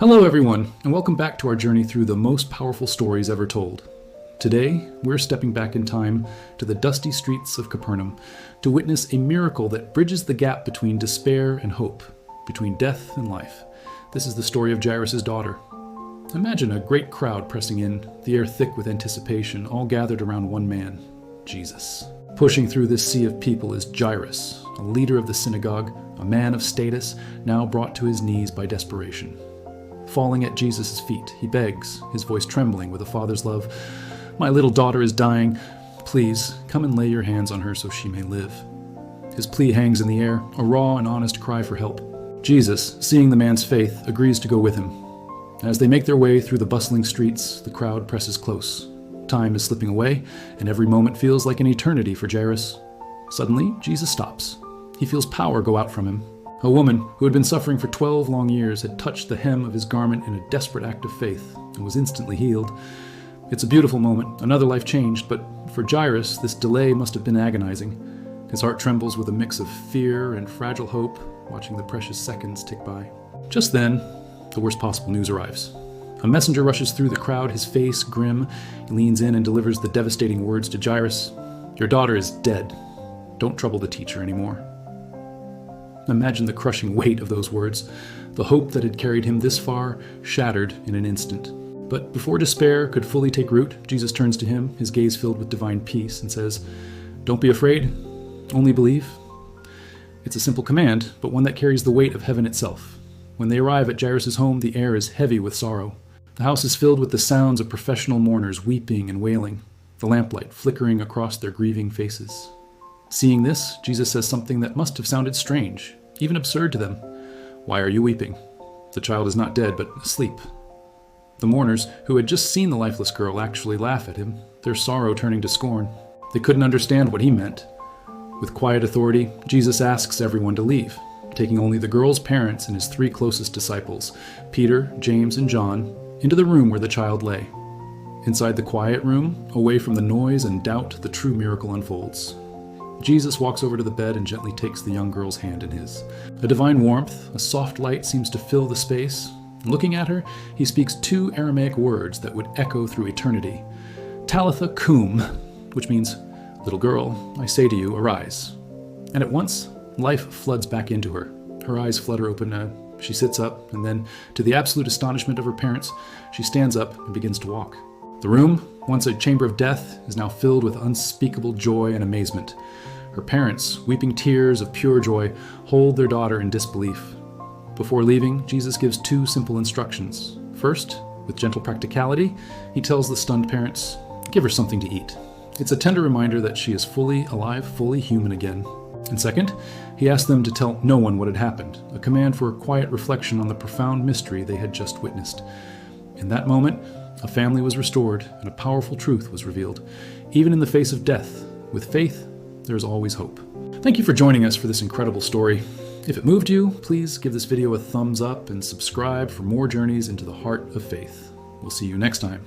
Hello everyone, and welcome back to our journey through the most powerful stories ever told. Today, we're stepping back in time to the dusty streets of Capernaum to witness a miracle that bridges the gap between despair and hope, between death and life. This is the story of Jairus' daughter. Imagine a great crowd pressing in, the air thick with anticipation, all gathered around one man, Jesus. Pushing through this sea of people is Jairus, a leader of the synagogue, a man of status, now brought to his knees by desperation. Falling at Jesus' feet, he begs, his voice trembling with a father's love, "My little daughter is dying. Please, come and lay your hands on her so she may live." His plea hangs in the air, a raw and honest cry for help. Jesus, seeing the man's faith, agrees to go with him. As they make their way through the bustling streets, the crowd presses close. Time is slipping away, and every moment feels like an eternity for Jairus. Suddenly, Jesus stops. He feels power go out from him. A woman who had been suffering for 12 long years had touched the hem of his garment in a desperate act of faith and was instantly healed. It's a beautiful moment, another life changed, but for Jairus, this delay must have been agonizing. His heart trembles with a mix of fear and fragile hope, watching the precious seconds tick by. Just then, the worst possible news arrives. A messenger rushes through the crowd, his face grim. He leans in and delivers the devastating words to Jairus, "Your daughter is dead. Don't trouble the teacher anymore." Imagine the crushing weight of those words. The hope that had carried him this far shattered in an instant. But before despair could fully take root, Jesus turns to him, his gaze filled with divine peace, and says, "Don't be afraid, only believe." It's a simple command, but one that carries the weight of heaven itself. When they arrive at Jairus' home, the air is heavy with sorrow. The house is filled with the sounds of professional mourners weeping and wailing, the lamplight flickering across their grieving faces. Seeing this, Jesus says something that must have sounded strange, even absurd to them. "Why are you weeping? The child is not dead, but asleep." The mourners, who had just seen the lifeless girl, actually laugh at him, their sorrow turning to scorn. They couldn't understand what he meant. With quiet authority, Jesus asks everyone to leave, taking only the girl's parents and his 3 closest disciples, Peter, James, and John, into the room where the child lay. Inside the quiet room, away from the noise and doubt, the true miracle unfolds. Jesus walks over to the bed and gently takes the young girl's hand in his. A divine warmth, a soft light seems to fill the space. Looking at her, he speaks 2 Aramaic words that would echo through eternity. Talitha cum, which means, "Little girl, I say to you, arise." And at once, life floods back into her. Her eyes flutter open, she sits up, and then, to the absolute astonishment of her parents, she stands up and begins to walk. The room, once a chamber of death, is now filled with unspeakable joy and amazement. Her parents, weeping tears of pure joy, hold their daughter in disbelief. Before leaving, Jesus gives 2 simple instructions. First, with gentle practicality, he tells the stunned parents, "Give her something to eat." It's a tender reminder that she is fully alive, fully human again. And second, he asks them to tell no one what had happened, a command for a quiet reflection on the profound mystery they had just witnessed. In that moment, a family was restored and a powerful truth was revealed. Even in the face of death, with faith, there is always hope. Thank you for joining us for this incredible story. If it moved you, please give this video a thumbs up and subscribe for more journeys into the heart of faith. We'll see you next time.